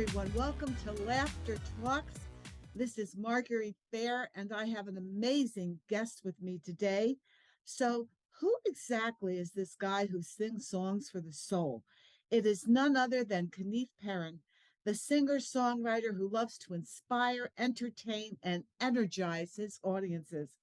everyone. Welcome to Laughter Talks. This is Marguerite Fair, and I have an amazing guest with me today. So, who exactly is this guy who sings songs for the soul? It is none other than Kenneith Perrin, the singer-songwriter who loves to inspire, entertain, and energize his audiences,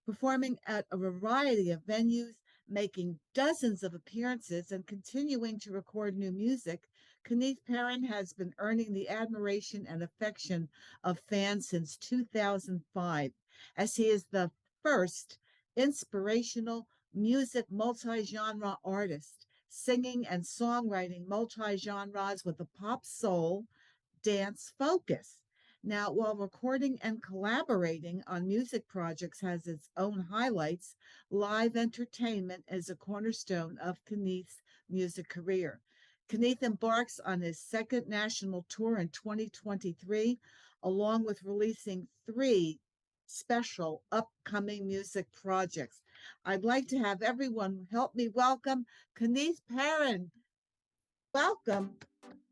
performing at a variety of venues, making dozens of appearances, and continuing to record new music. Kenneith Perrin has been earning the admiration and affection of fans since 2005, as he is the first inspirational music multi-genre artist, singing and songwriting multi-genres with a pop soul dance focus. Now, while recording and collaborating on music projects has its own highlights, live entertainment is a cornerstone of Kenneith's music career. Kenneith embarks on his second national tour in 2023, along with releasing three special upcoming music projects. I'd like to have everyone help me welcome Kenneith Perrin. Welcome.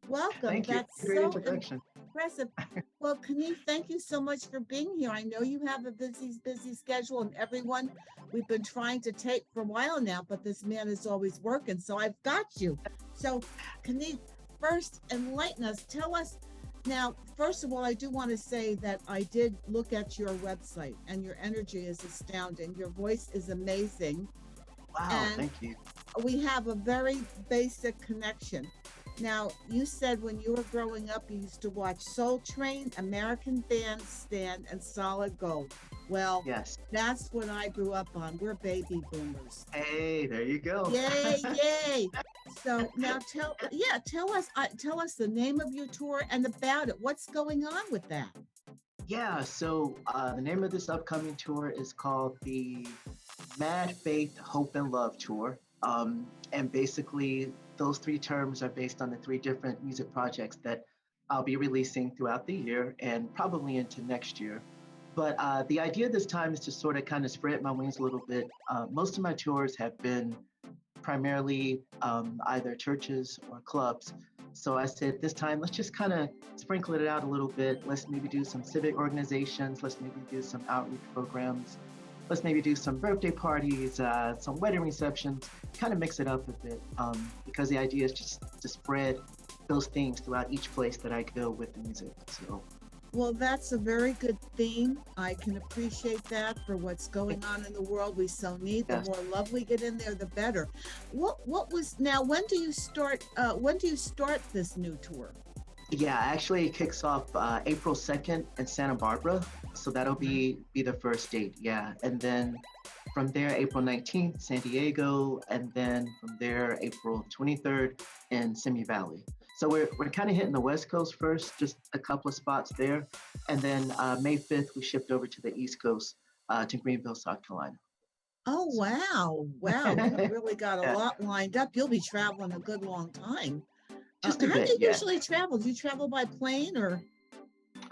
Welcome. Thank you. That's Great so introduction. impressive. Well, Kenneith, thank you so much for being here. I know you have a busy schedule, and everyone we've been trying to tape for a while now, but this man is always working, so I've got you. So, Kenneith, first enlighten us. Tell us now. First of all, I do want to say that I did look at your website, and your energy is astounding. Your voice is amazing. Wow, And thank you. we have a very basic connection. Now, you said when you were growing up, you used to watch Soul Train, American Bandstand, and Solid Gold. Well, Yes. that's what I grew up on. We're baby boomers. Hey, there you go. Yay, yay. So now tell us the name of your tour and about it. What's going on with that? Yeah, so the name of this upcoming tour is called the Mad Faith, Hope, and Love Tour. And basically, those three terms are based on the three different music projects that I'll be releasing throughout the year and probably into next year. But the idea this time is to sort of kind of spread my wings a little bit. Most of my tours have been primarily either churches or clubs. So I said this time, let's just kind of sprinkle it out a little bit. Let's maybe do some civic organizations. Let's maybe do some outreach programs. Let's maybe do some birthday parties, some wedding receptions, kind of mix it up a bit, because the idea is just to spread those things throughout each place that I go with the music. So, Well, that's a very good theme. I can appreciate that for what's going on in the world. We so need. The yes. more love we get in there, the better. What was now? When do you start? When do you start this new tour? Yeah, actually it kicks off April 2nd in Santa Barbara. So that'll be the first date. Yeah. And then from there, April 19th, San Diego. And then from there, April 23rd in Simi Valley. So we're kind of hitting the West Coast first, just a couple of spots there. And then May 5th, we shipped over to the East Coast to Greenville, South Carolina. Oh, wow. Wow. You really got a Yeah, lot lined up. You'll be traveling a good long time. just a How do bit, you yeah. usually travel? Do you travel by plane or?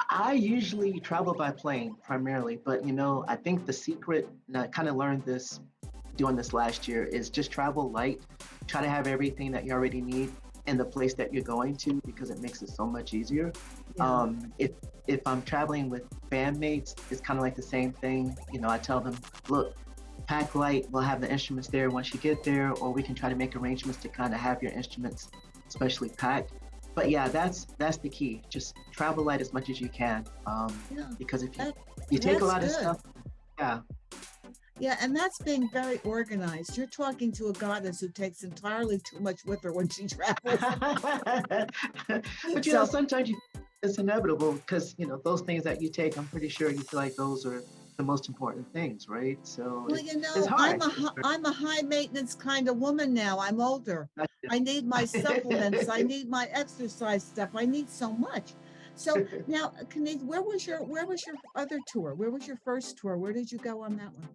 I usually travel by plane primarily, but I think the secret, and I kind of learned this doing this last year, is just travel light. Try to have everything that you already need in the place that you're going to because it makes it so much easier. Yeah. If I'm traveling with bandmates, it's kind of like the same thing. I tell them, look, pack light. We'll have the instruments there once you get there, or we can try to make arrangements to kind of have your instruments especially packed. But yeah, that's the key. Just travel light as much as you can, Yeah. because if That, you take a that's lot of good. stuff, yeah. Yeah, and that's being very organized. You're talking to a goddess who takes entirely too much with her when she travels. But So, sometimes it's inevitable because those things that you take, I'm pretty sure you feel like those are the most important things, right? So well, it's hard. I'm a high maintenance kind of woman now. I'm older. I need my supplements. I need my exercise stuff. I need so much. So now, Kenneith, where was your other tour? Where was your first tour? Where did you go on that one?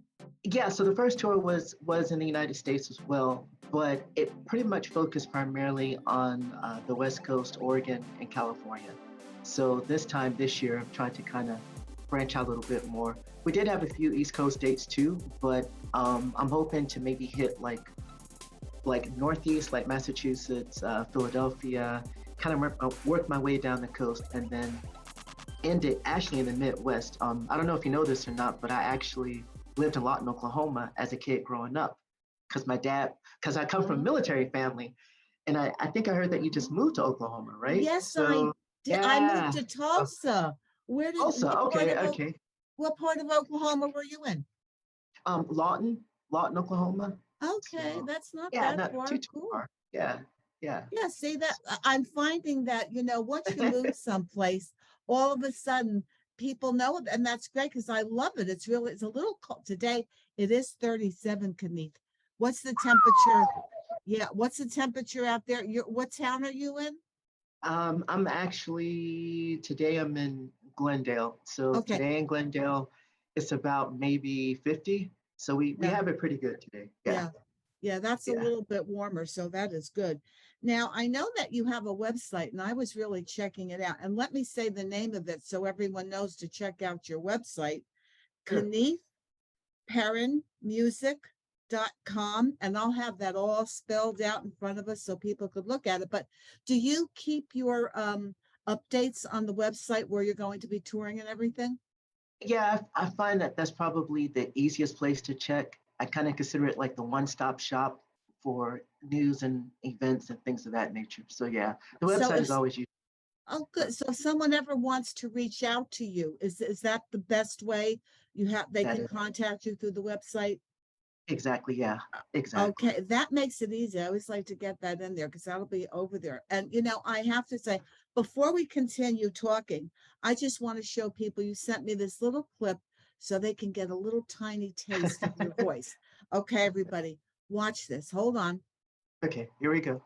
Yeah, so the first tour was in the United States as well, but it pretty much focused primarily on the West Coast, Oregon, and California. So this year, I'm trying to kind of branch out a little bit more. We did have a few East Coast dates too, but I'm hoping to maybe hit like Northeast, like Massachusetts, Philadelphia, kind of worked my way down the coast, and then ended actually in the Midwest. I don't know if you know this or not, but I actually lived in Lawton, Oklahoma as a kid growing up because because I come from a Oh, military family. And I think I heard that you just moved to Oklahoma, right? yes, I So, did. I moved yeah. to Oh, Tulsa. Tulsa. Okay, okay. What part of Oklahoma were you in? Lawton, Lawton, Oklahoma. Okay, So, that's not yeah, that not far. too Cool. far. Yeah, yeah. Yeah, see that I'm finding that, once you move someplace, all of a sudden people know it, and that's great because I love it. It's a little cold today. It is 37, Kenneith. What's the temperature? Yeah, what's the temperature out there? What town are you in? I'm actually today I'm in Glendale. So Okay, today in Glendale, it's about maybe 50. So we yeah, have it pretty good today. Yeah, yeah. Yeah, that's a yeah. little bit warmer, so that is good. Now, I know that you have a website, and I was really checking it out. And let me say the name of it so everyone knows to check out your website, Sure. Kenneith Perrin Music.com. And I'll have that all spelled out in front of us so people could look at it. But do you keep your updates on the website where you're going to be touring and everything? Yeah, I find that that's probably the easiest place to check. I kind of consider it like the one-stop shop for news and events and things of that nature. So yeah, the So website if is always used. Oh, good. So if someone ever wants to reach out to you, is that the best way? They That can is contact you through the website? exactly, yeah, exactly. Okay, that makes it easy. I always like to get that in there because that'll be over there. And I have to say, before we continue talking, I just want to show people you sent me this little clip so they can get a little tiny taste of your voice. Okay, everybody, watch this. Hold on. Okay, here we go.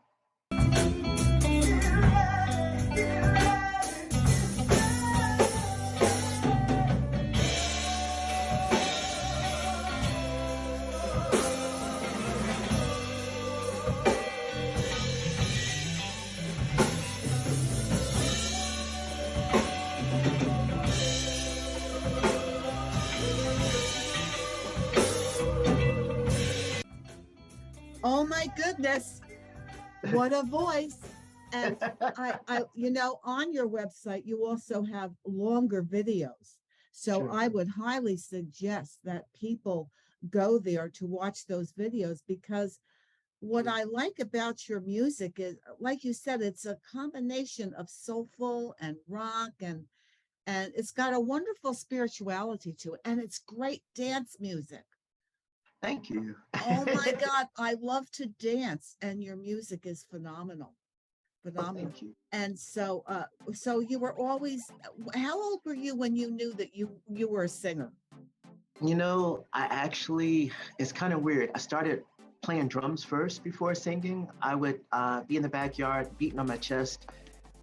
Oh my goodness. What a voice. And on your website, you also have longer videos. So Sure. I would highly suggest that people go there to watch those videos because what Mm. I like about your music is, like you said, it's a combination of soulful and rock and it's got a wonderful spirituality to it. And it's great dance music. Thank you. Oh my God, I love to dance, and your music is phenomenal. Oh, Phenomenal. thank you. And so you were always, how old were you when you knew that you were a singer? I actually, it's kind of weird. I started playing drums first before singing. I would be in the backyard beating on my chest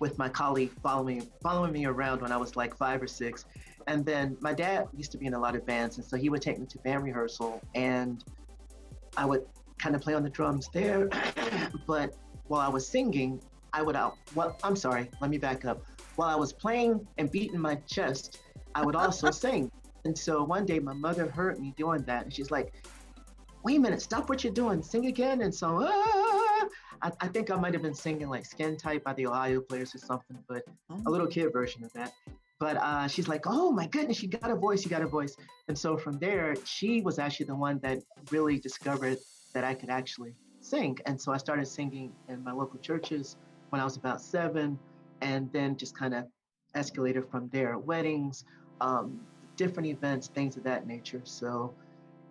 with my colleague following me around when I was like 5 or 6. And then my dad used to be in a lot of bands, and so he would take me to band rehearsal, and I would kind of play on the drums there. But while I was singing, I'm sorry, let me back up. While I was playing and beating my chest, I would also sing. And so one day my mother heard me doing that, and she's like, wait a minute, stop what you're doing, sing again. And so I think I might have been singing like Skin Tight by the Ohio Players or something, but a little Oh, kid version of that. But she's like, oh my goodness, you got a voice, you got a voice. And so from there, she was actually the one that really discovered that I could actually sing. And so I started singing in my local churches when I was about 7, and then just kind of escalated from there. Weddings, um, different events, things of that nature. So,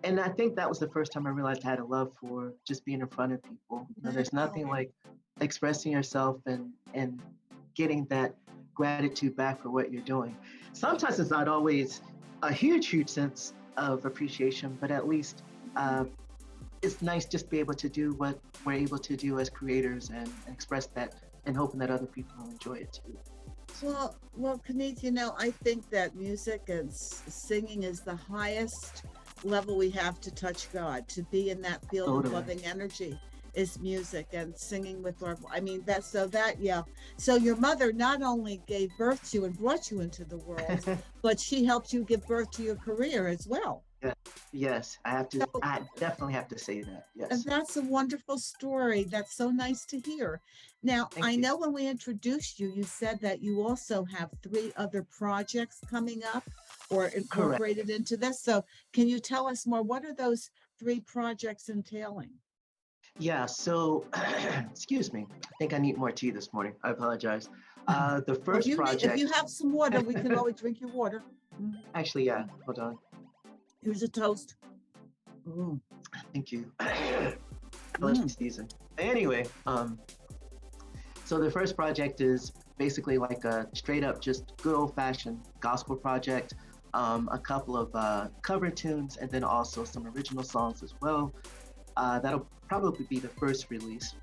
and I think that was the first time I realized I had a love for just being in front of people. There's wow. nothing like expressing yourself and getting that gratitude back for what you're doing. Sometimes it's not always a huge sense of appreciation, but at least uh, it's nice just to be able to do what we're able to do as creators and express that and hoping that other people will enjoy it too. Well, Keneth, I think that music and singing is the highest level we have to touch God. To be in that field of Totally. loving energy is music and singing with our, I mean, yeah. So your mother not only gave birth to you and brought you into the world, but she helped you give birth to your career as well. Yeah. Yes, I have to. So, I definitely have to say that. and Yes. that's a wonderful story. That's so nice to hear. Now, Thank I you. know when we introduced you, you said that you also have three other projects coming up or Correct. incorporated into this. So, can you tell us more? What are those three projects entailing? Yeah. So, excuse me. I think I need more tea this morning. I apologize. The Well, first if you project. have some water, we can always drink your water. Mm. Actually, yeah. Hold on. Here's a toast. Mm. Thank you. Allergy Mm. season. Anyway, so the first project is basically like a straight up, just good old fashioned gospel project. A couple of cover tunes, and then also some original songs as well. That'll probably be the first release.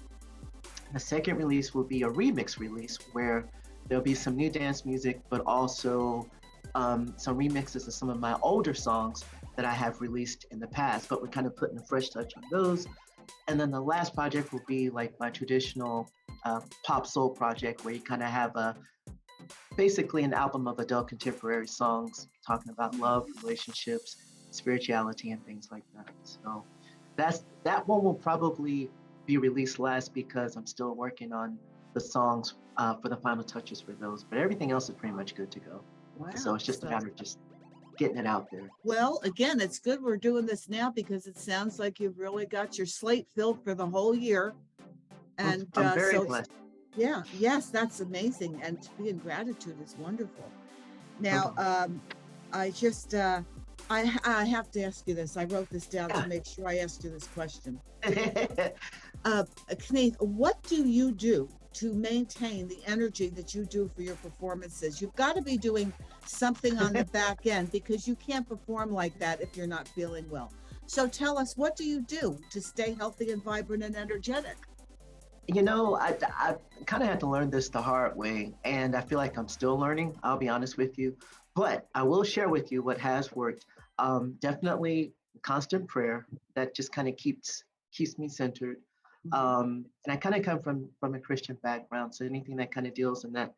The second release will be a remix release where there'll be some new dance music, but also some remixes of some of my older songs that I have released in the past. But we're kind of putting a fresh touch on those. And then the last project will be like my traditional pop soul project, where you kind of have a basically an album of adult contemporary songs talking about love, relationships, spirituality, and things like that. So that one will probably be released last because I'm still working on the songs for the final touches for those. But everything else is pretty much good to go. So Wow. it's just a So, matter of just getting it out there. well, again, it's good we're doing this now because it sounds like you've really got your slate filled for the whole year. And I'm very so, blessed. yeah, yes, that's amazing. And to be in gratitude is wonderful. No Now, problem. I just, I have to ask you this. I wrote this down to Yeah. make sure I asked you this question. Kenneith, what do you do to maintain the energy that you do for your performances? You've got to be doing something on the back end because you can't perform like that if you're not feeling well. So tell us, what do you do to stay healthy and vibrant and energetic? I kind of had to learn this the hard way, and I feel like I'm still learning. I'll be honest with you, but I will share with you what has worked. Definitely constant prayer that just kind of keeps me centered. Mhm. And I kind of come from a Christian background, so anything that kind of deals in that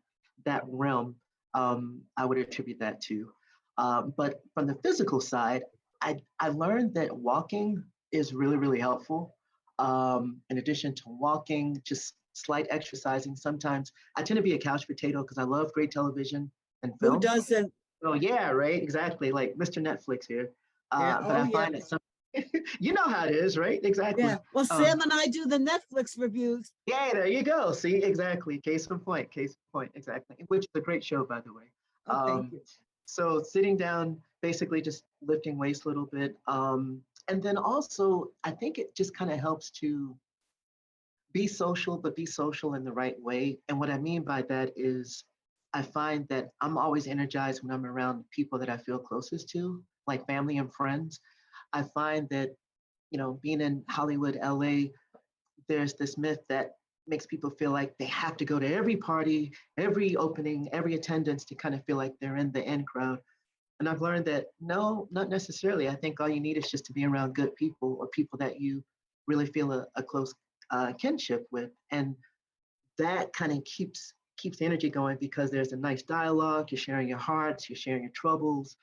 realm, I would attribute that to. But from the physical side, I learned that walking is really helpful. In addition to walking, just slight exercising. Sometimes I tend to be a couch potato because I love great television and Who film. doesn't? Oh yeah, right, exactly, like Mr. Netflix here. Yeah. But Oh, I yeah. find that some, you know how it is, right? Yeah. Exactly. Well, Um, Sam and I do the Netflix reviews. yeah, there you go. See, exactly. Case in point. Case in point. Exactly. Which is a great show, by the way. Oh, thank Um, you. so sitting down, basically just lifting weights a little bit. And then also, I think it just kind of helps to be social, but be social in the right way. And what I mean by that is I find that I'm always energized when I'm around people that I feel closest to, like family and friends. I find that, being in Hollywood, LA, there's this myth that makes people feel like they have to go to every party, every opening, every attendance to kind of feel like they're in the in crowd. And I've learned that no, not necessarily. I think all you need is just to be around good people or people that you really feel a close kinship with. And that kind of keeps the energy going because there's a nice dialogue. You're sharing your hearts, you're sharing your troubles,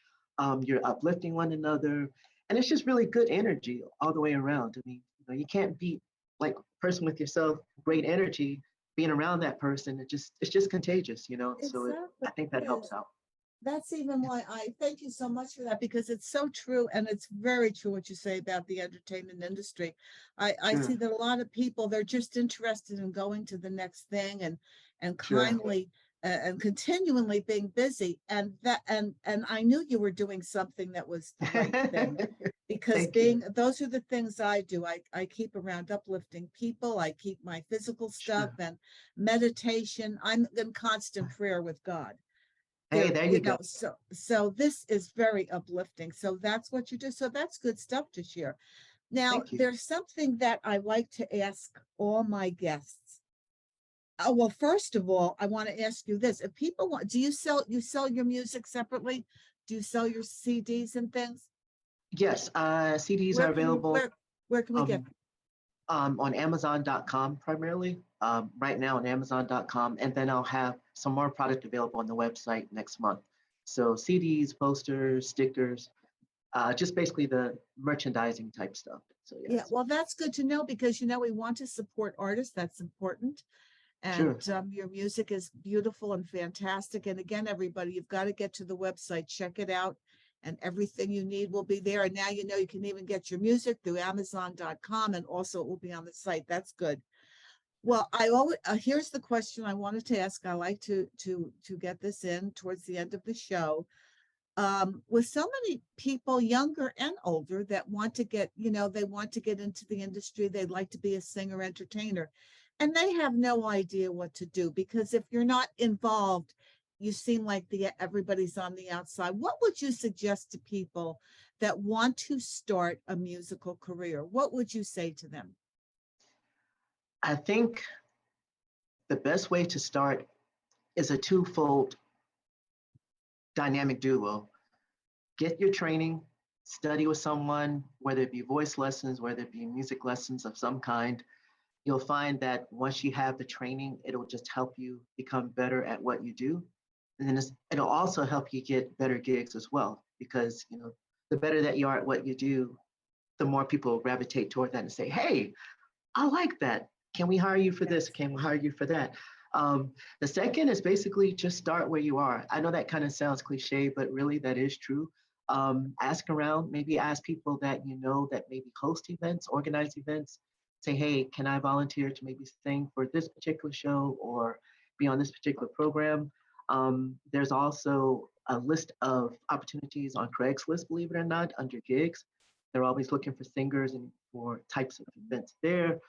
you're uplifting one another, and it's just really good energy all the way around. I mean, you can't beat like person with yourself, great energy. Being around that person, it's just contagious, So Exactly. I think that Yeah. helps out. That's even why I thank you so much for that because it's so true and it's very true what you say about the entertainment industry. I see Sure, that a lot of people they're just interested in going to the next thing and sure. kindly and continually being busy and I knew you were doing something that was the right thing because Thank you. being those are the things I do. I keep around uplifting people. I keep my physical stuff Sure. and meditation. I'm in constant prayer with God Hey, there you go. so this is very uplifting, so that's what you do, so that's good stuff to share. Now Thank you. there's something that I like to ask all my guests. Oh, well, first of all, I want to ask you this: if people want, do you sell your music separately? Do you sell your CDs and things? Yes, CDs where are can we available where where can we get um, on Amazon.com primarily. Right now on Amazon.com, and then I'll have some more product available on the website next month. So CDs, posters, stickers, just basically the merchandising type stuff. So Yeah, yes, well, that's good to know because we want to support artists. That's important. And sure. your music is beautiful and fantastic. And again, everybody, you've got to get to the website, check it out, and everything you need will be there. And now you can even get your music through Amazon.com, and also it will be on the site. That's good. Well, I always here's the question I wanted to ask. I like to get this in towards the end of the show. With so many people, younger and older, that want to get, they want to get into the industry. They'd like to be a singer entertainer, and they have no idea what to do because if you're not involved, you seem like everybody's on the outside. What would you suggest to people that want to start a musical career? What would you say to them? I think the best way to start is a twofold dynamic duo. Get your training, study with someone, whether it be voice lessons, whether it be music lessons of some kind. You'll find that once you have the training, it'll just help you become better at what you do. And then it'll also help you get better gigs as well, because the better that you are at what you do, the more people gravitate toward that and say, hey, I like that. Can we hire you for this? Can we hire you for that? The second is basically just start where you are. I know that kind of sounds cliche, but really that is true. Ask around, maybe ask people that you know that maybe host events, organize events. Say, hey, can I volunteer to maybe sing for this particular show or be on this particular program? There's also a list of opportunities on Craigslist, believe it or not, under gigs. They're always looking for singers and for types of events there.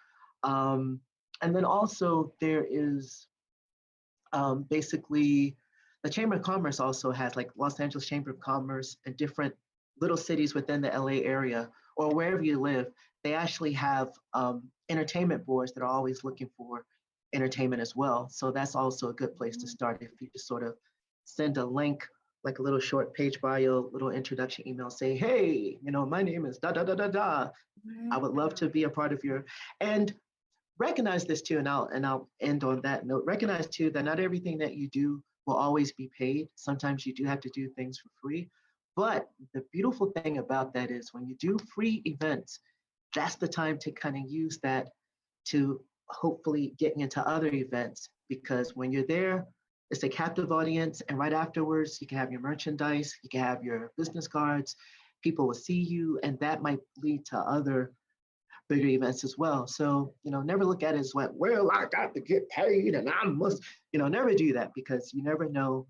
And then also there is basically the Chamber of Commerce also has, like Los Angeles Chamber of Commerce and different little cities within the LA area or wherever you live, they actually have entertainment boards that are always looking for entertainment as well. So that's also a good place to start if you just sort of send a link, like a little short page bio, little introduction email, say, hey, my name is da da da da da. I would love to be a part of your, and recognize this too, and I'll end on that note. Recognize too that not everything that you do will always be paid. Sometimes you do have to do things for free. But the beautiful thing about that is when you do free events, that's the time to kind of use that to hopefully get into other events, because when you're there, it's a captive audience, and right afterwards, you can have your merchandise, you can have your business cards, people will see you, and that might lead to other bigger events as well. So, never look at it as well, I got to get paid and I must, never do that, because you never know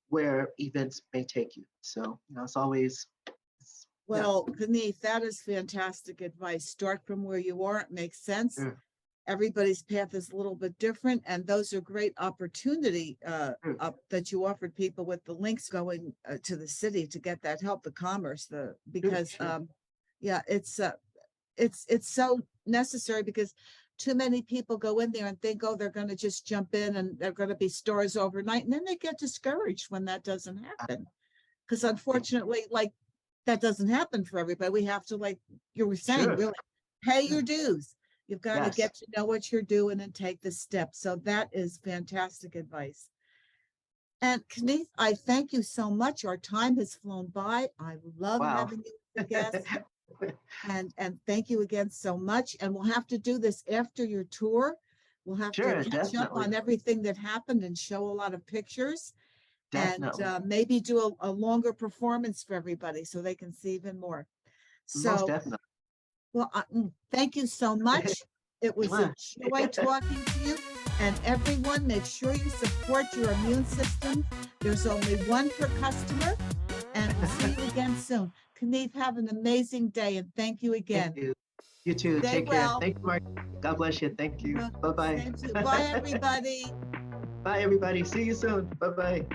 where events may take you. So, it's always. Well, Kenneith, that is fantastic advice. Start from where you are. It makes sense. Sure. Everybody's path is a little bit different, and those are great opportunity that you offered people with the links going to the city to get that help, the commerce, because Sure. yeah, it's so necessary, because too many people go in there and think, oh, they're going to just jump in and they're going to be stars overnight, and then they get discouraged when that doesn't happen, because unfortunately, like, that doesn't happen for everybody. We have to, like you were saying, Sure. really pay your dues. You've got to Yes. get to know what you're doing and take the steps. So that is fantastic advice. And Kenneith, I thank you so much. Our time has flown by. I love Wow. having you as a guest. And thank you again so much. And we'll have to do this after your tour. We'll have Sure, to catch up on everything that happened and show a lot of pictures. Definitely. And maybe do a longer performance for everybody so they can see even more. Most So, definitely. well, thank you so much. It was a joy talking to you. And everyone, make sure you support your immune system. There's only one per customer. And we'll see you again soon. Kenneith, have an amazing day, and thank you again. Thank you. You too. Stay Take well. care. Thank you, Mark. God bless you. Thank you. Bye-bye. Bye, everybody. Bye, everybody. See you soon. Bye-bye.